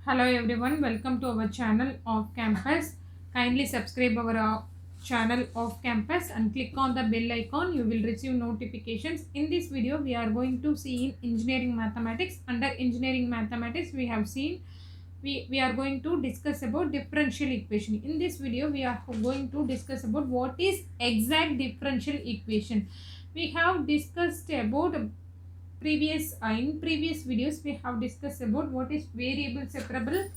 Hello everyone, welcome to our channel Off Campus. Kindly subscribe our channel Off Campus and click on the bell icon. You will receive notifications. In this video, we are going to see in engineering mathematics. Under engineering mathematics, we have seen we are going to discuss about differential equation. In this video, we are going to discuss about what is exact differential equation. We have discussed about in previous videos we have discussed about what is variable separable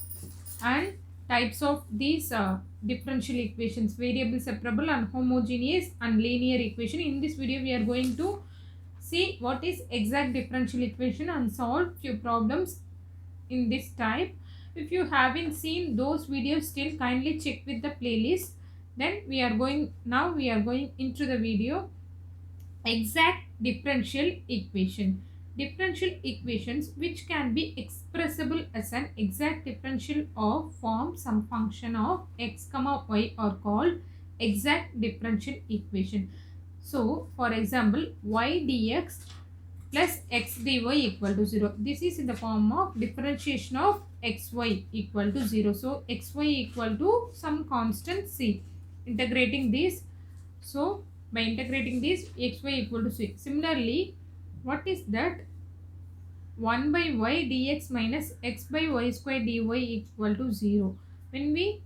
and types of these differential equations, variable separable and homogeneous and linear equation. In this video we are going to see what is exact differential equation and solve few problems in this type. If you haven't seen those videos still, kindly check with the playlist. Then we are going into the video exact differential equation. Differential equations which can be expressible as an exact differential of form some function of x comma y are called exact differential equation. So for example, y dx plus x dy equal to 0. This is in the form of differentiation of xy equal to 0. So xy equal to some constant c. Integrating this, so by integrating this xy equal to c. Similarly, what is that? 1 by y dx minus x by y square dy equal to 0. When we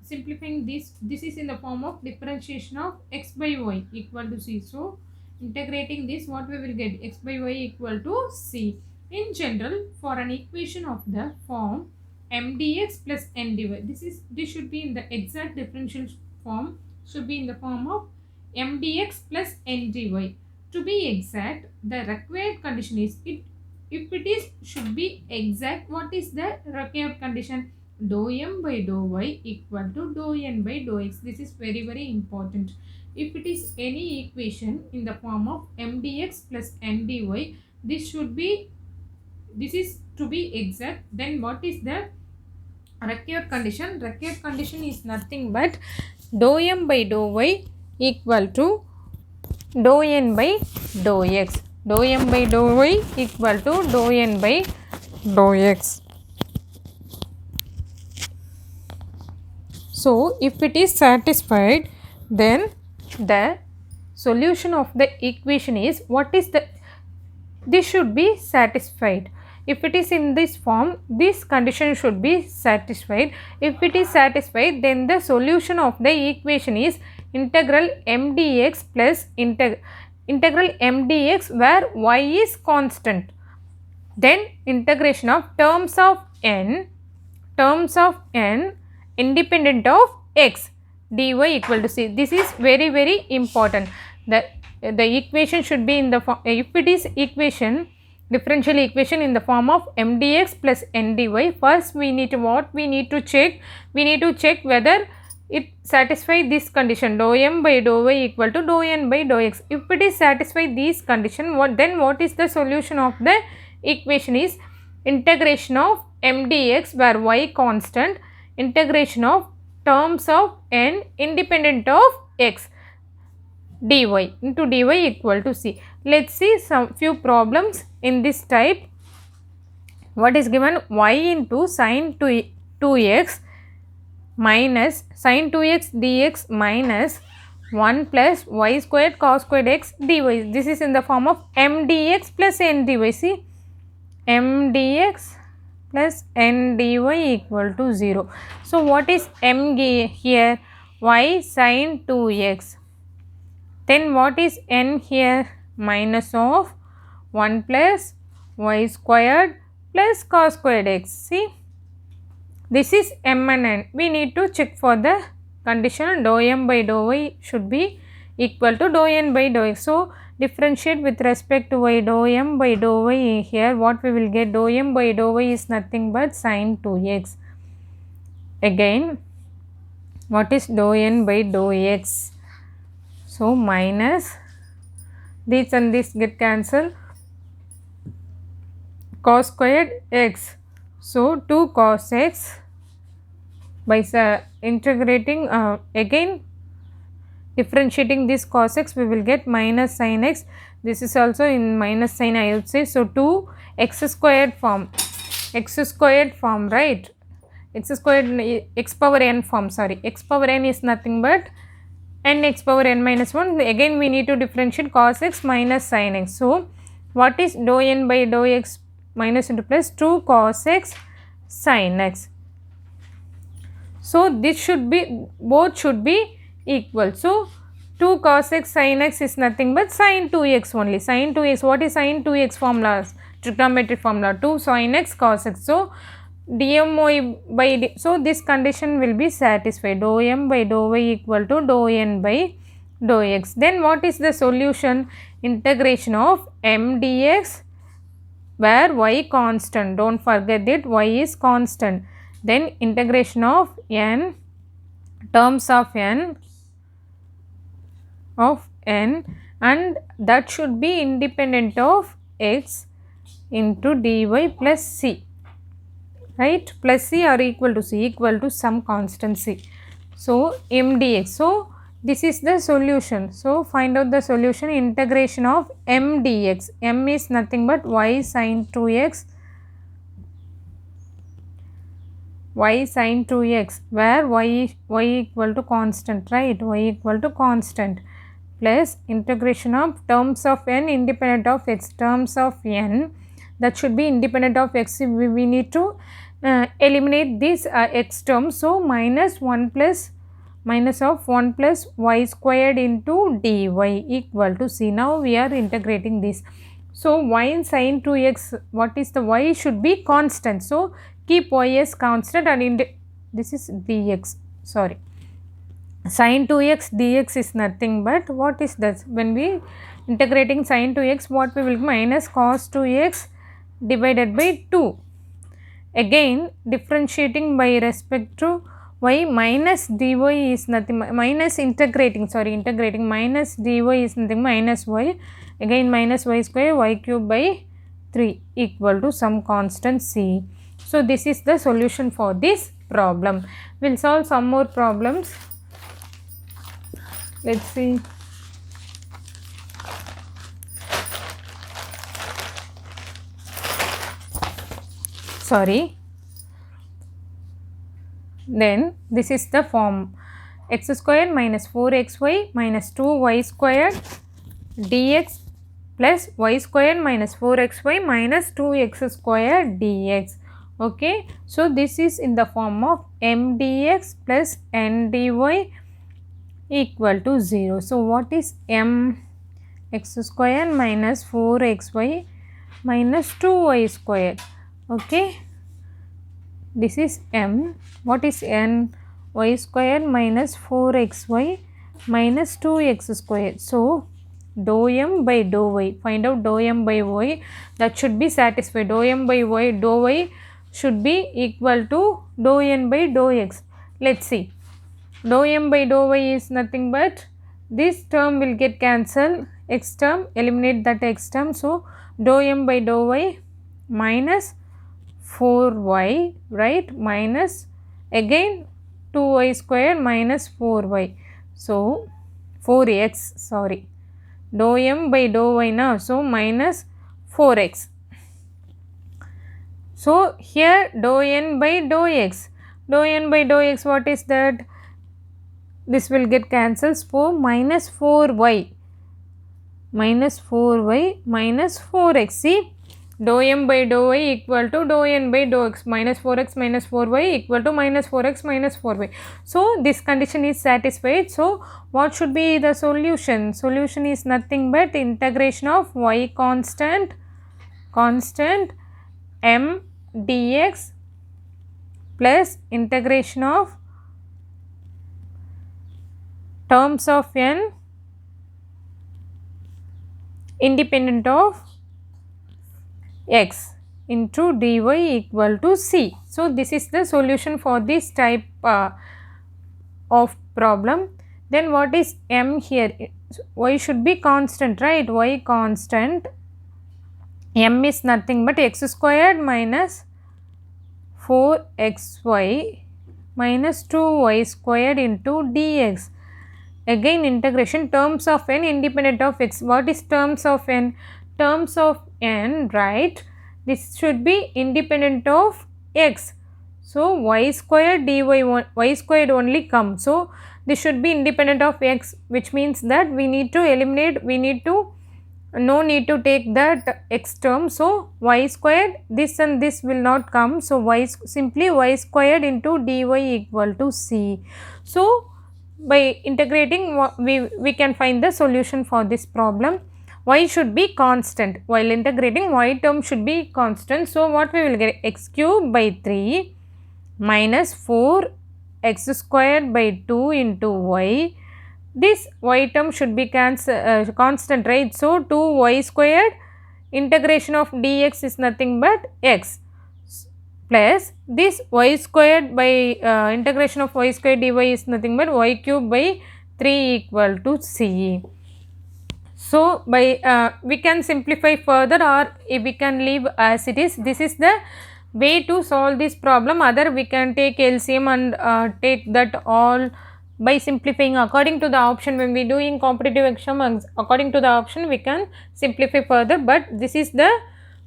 simplifying this is in the form of differentiation of x by y equal to c. So integrating this, what we will get? X by y equal to c. In general, for an equation of the form m dx plus n dy, this should be in the exact differential form, should be in the form of m dx plus n dy. To be exact, the required condition is if it is should be exact, what is the required condition? Dou m by dou y equal to dou n by dou x. This is very important. If it is any equation in the form of m dx plus n dy, this is to be exact. Then what is the required condition? Required condition is nothing but dou m by dou y equal to dou n by dou x. Dou m by dou y equal to dou n by dou x. So if it is satisfied, then the solution of the equation is this should be satisfied. If it is in this form, this condition should be satisfied. If it is satisfied, then the solution of the equation is integral m dx plus integral m dx where y is constant. Then integration of terms of n independent of x dy equal to c. This is very important. The equation should be in the form, if it is differential equation in the form of m dx plus n dy, first we need to check whether it satisfies this condition, dou m by dou y equal to dou n by dou x. If it is satisfied this condition, what is the solution of the equation is integration of m dx where y constant, integration of terms of n independent of x dy into dy equal to c. Let's see some few problems in this type. What is given? Y into sine 2x minus sine 2x dx minus 1 plus y squared cos squared x dy. This is in the form of m dx plus n dy. See, m dx plus n dy equal to 0. So what is m here? Y sine 2x. Then what is n here? Minus of 1 plus y squared plus cos squared x. See, this is m and n. We need to check for the condition dou m by dou y should be equal to dou n by dou x. So differentiate with respect to y, dou m by dou y. Here what we will get? Dou m by dou y is nothing but sine 2x. Again, what is dou n by dou x? So minus this and this get cancelled, cos squared x. So 2 cos x by integrating again differentiating this cos x, we will get minus sin x. This is also in minus sign I would say. So 2 x squared form. x squared form, right? X squared, x power n form, sorry, x power n is nothing but n x power n minus 1. Again we need to differentiate cos x minus sin x. So what is dou n by dou x minus into plus 2 cos x sin x. So this should be, both should be equal. So 2 cos x sin x is nothing but sin 2x only. Sin 2x, what is sin 2x formula? Trigonometric formula, 2 sin x cos x. So dmy by so this condition will be satisfied. Dou m by dou y equal to dou n by dou x. Then what is the solution? Integration of m dx where y constant. Don't forget that y is constant. Then integration of n, terms of n and that should be independent of x into dy plus c, right? Plus c or equal to c, equal to some constant c. So m dx. So this is the solution. So find out the solution. Integration of m dx. M is nothing but y sin 2x, y sin 2x where y equal to constant, right? Y equal to constant, plus integration of terms of n independent of x, terms of n that should be independent of x. We need to eliminate this x term. So minus 1 plus minus of 1 plus y squared into dy equal to c. Now we are integrating this. So y sin 2x, what is the y should be constant. So keep y as constant and this is dx, sorry, sin 2x dx is nothing but what is that? When we integrating sin 2x, what we will minus cos 2x divided by 2. Again differentiating by respect to y, minus dy is nothing, minus integrating minus dy is nothing minus y, again minus y square y cube by 3 equal to some constant c. So this is the solution for this problem. We will solve some more problems. Let's see. Sorry. Then this is the form: x squared minus 4xy minus 2y squared dx plus y squared minus 4xy minus 2x squared dx. Okay, so this is in the form of m dx plus n dy equal to 0. So what is m? X square minus 4xy minus 2y square. Okay, this is m. What is n? Y square minus 4xy minus 2x square. So dou m by dou y, find out dou m by y, that should be satisfied. Dou m by y, dou y should be equal to dou n by dou x. Let's see. Dou m by dou y is nothing but this term will get cancelled, x term, eliminate that x term. So dou m by dou y minus 4y, right, minus again 2y square minus 4y. So 4x, sorry, dou m by dou y now, so minus 4x. So here dou n by dou x, dou n by dou x, what is that? This will get cancelled. So minus 4y minus 4x. See, dou m by dou y equal to dou n by dou x, minus 4x minus 4y equal to minus 4x minus 4y. So this condition is satisfied. So what should be the solution? Solution is nothing but integration of y constant m dx plus integration of terms of n independent of x into dy equal to c. So this is the solution for this type of problem. Then what is m here? Y should be constant, right? Y constant. M is nothing but x squared minus 4xy minus 2y squared into dx. Again integration, terms of n independent of x. What is terms of n? Terms of n, right? this should be independent of x. So y squared dy y squared only come. So this should be independent of x, which means that we need to eliminate, no need to take that x term. So y squared, this and this will not come. So simply y squared into dy equal to c. So by integrating we can find the solution for this problem. Y should be constant. While integrating, y term should be constant. So what we will get, x cube by 3 minus 4 x squared by 2 into y. This y term should be constant, right? So 2y squared, integration of dx is nothing but x, plus this y squared by integration of y squared dy is nothing but y cube by 3 equal to c. So by we can simplify further, or we can leave as it is. This is the way to solve this problem. Other we can take LCM and take that all by simplifying according to the option. When we do in competitive exam, according to the option we can simplify further, but this is the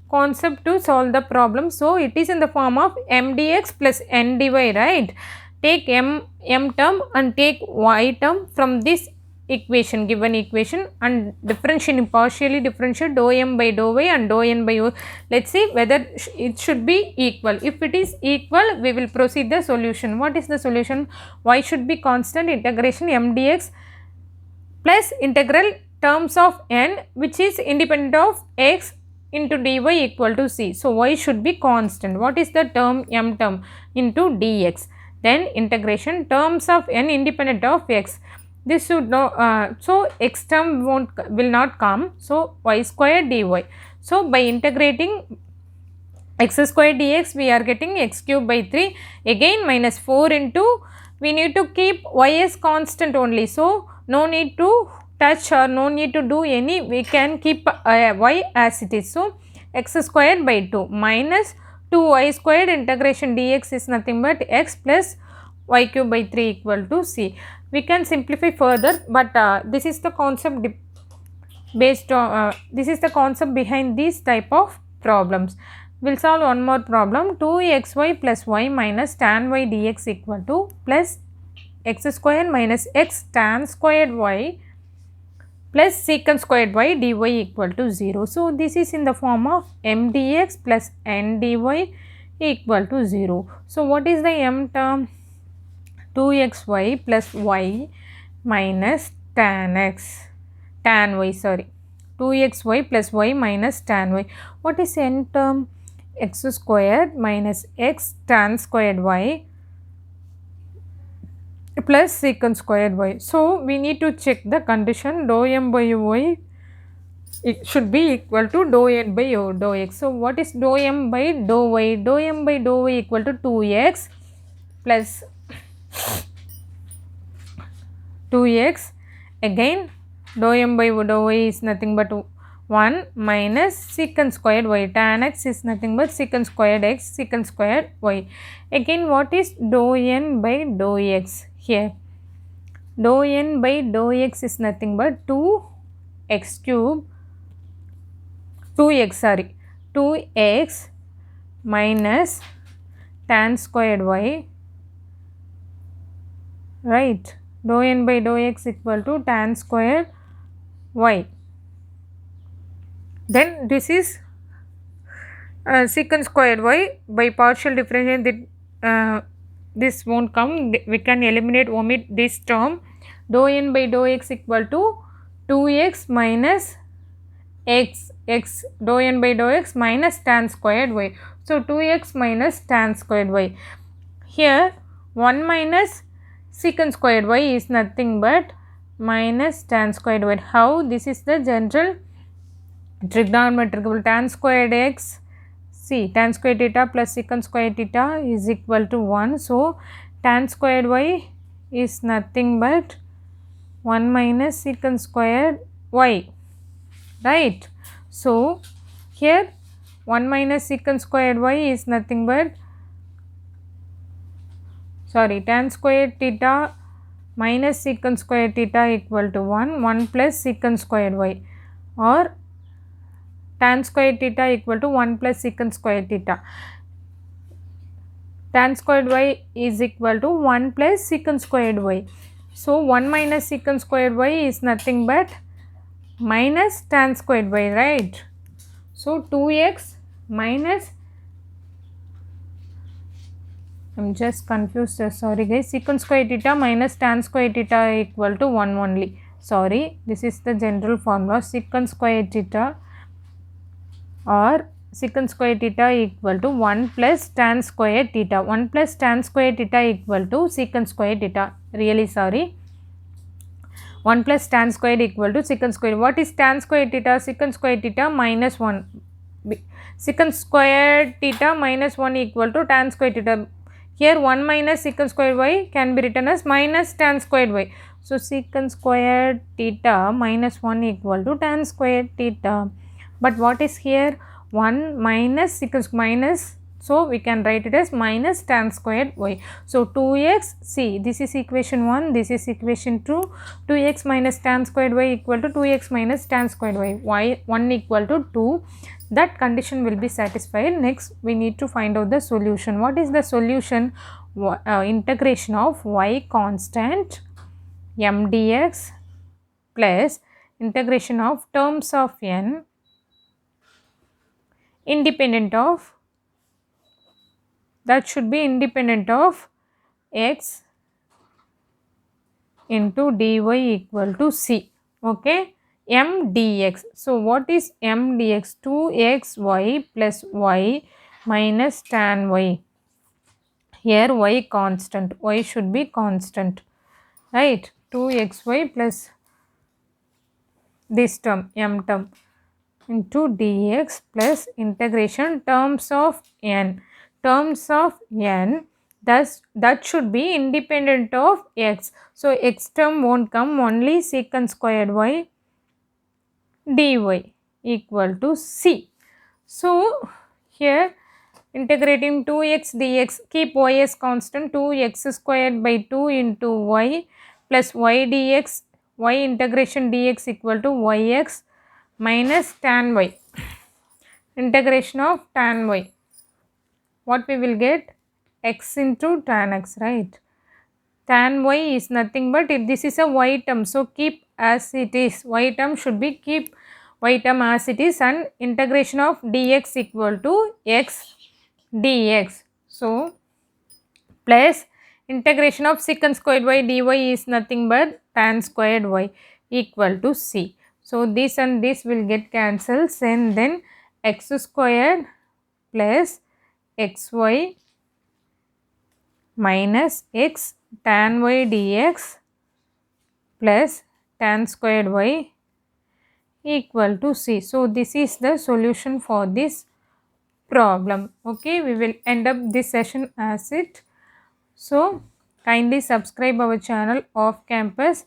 concept to solve the problem. So it is in the form of m dx plus n dy, right? Take m term and take y term from this equation, given equation, and differentiate, partially differentiate dou m by dou y and dou n by u. Let's see whether it should be equal. If it is equal, we will proceed the solution. What is the solution? Y should be constant, integration m dx plus integral terms of n, which is independent of x, into dy equal to c. So y should be constant. What is the term? M term into dx. Then integration terms of n independent of x. This should know, so x term will not come. So y squared dy. So by integrating x squared dx, we are getting x cube by 3. Again minus 4 into, we need to keep y as constant only. So no need to touch or no need to do any, we can keep y as it is. So x squared by 2 minus 2y squared, integration dx is nothing but x plus y cube by 3 equal to c. We can simplify further, but this is the concept based on this is the concept behind these type of problems. We'll solve one more problem. 2xy plus y minus tan y dx equal to plus x squared minus x tan squared y plus secant squared y dy equal to 0. So this is in the form of m dx plus n dy equal to 0. So what is the m term? 2xy plus y minus tan y, 2xy plus y minus tan y. What is n term? X squared minus x tan squared y plus secant squared y. So we need to check the condition. Dou m by y, it should be equal to dou n by dou x. So what is dou m by dou y? Dou m by dou y equal to 2x plus 2x. Again dou m by dou y is nothing but 1 minus secant squared y. Tan x is nothing but secant squared x, secant squared y. Again what is dou n by dou x? Here dou n by dou x is nothing but 2x cube 2x minus tan squared y, right? Dou n by dou x equal to tan squared y. Then this is secant squared y. By partial differentiation, this won't come. We can eliminate, omit this term. Dou n by dou x equal to 2x minus x, dou n by dou x minus tan squared y. So 2x minus tan squared y. Here 1 minus secant squared y is nothing but minus tan squared y. How? This is the general trigonometric. Tan squared x, see, tan squared theta plus secant squared theta is equal to 1. So tan squared y is nothing but 1 minus secant squared y, right? So here 1 minus secant squared y is nothing but, tan squared theta minus secant squared theta equal to 1 plus secant squared y, or tan square theta equal to 1 plus secant square theta. Tan squared y is equal to 1 plus secant squared y. So 1 minus secant squared y is nothing but minus tan squared y, right? So 2x minus, I'm just confused, sorry guys, secant square theta minus tan square theta equal to 1 only. Sorry, this is the general formula. Secant square theta or secant square theta equal to 1 plus tan square theta. 1 plus tan square theta equal to secant square theta. Really sorry. 1 plus tan square equal to secant square. What is tan square theta? Secant square theta minus 1. Secant square theta minus 1 equal to tan square theta. Here 1 minus secant square y can be written as minus tan square y. So secant square theta minus 1 equal to tan square theta. But what is here? 1 minus secant minus, so we can write it as minus tan squared y. So 2x, see this is equation 1, this is equation 2. 2x minus tan squared y equal to 2x minus tan squared y 1 equal to 2. That condition will be satisfied. Next we need to find out the solution. What is the solution? Integration of y constant m dx plus integration of terms of n independent of, that should be independent of x into dy equal to c. Okay, m dx. So what is m dx? 2xy plus y minus tan y. Here y constant, y should be constant, right? 2xy plus this term, m term, into dx plus integration terms of n. Terms of n, thus that should be independent of x. So x term won't come, only secant squared y dy equal to c. So here integrating 2x dx, keep y as constant, 2x squared by 2 into y plus y dx, y integration dx equal to yx minus tan y, integration of tan y. What we will get? X into tan x, right? Tan y is nothing but, if this is a y term, so keep as it is. Y term should be keep y term as it is, and integration of dx equal to x dx. So plus integration of secant squared y dy is nothing but tan squared y equal to c. So this and this will get cancelled, and then x squared plus xy minus x tan y dx plus tan squared y equal to c. So this is the solution for this problem. Okay, we will end up this session as it. So kindly subscribe our channel Off Campus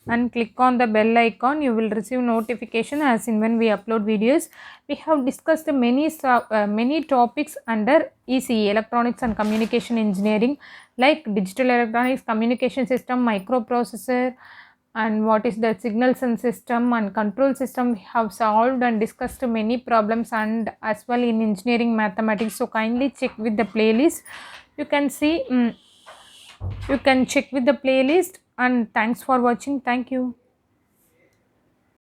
and click on the bell icon. You will receive notification as in when we upload videos. We have discussed many topics under ECE, Electronics and Communication Engineering, like digital electronics, communication system, microprocessor, and what is the signals and system and control system. We have solved and discussed many problems, and as well in engineering mathematics. So kindly check with the playlist. You can see, you can check with the playlist, and thanks for watching. Thank you.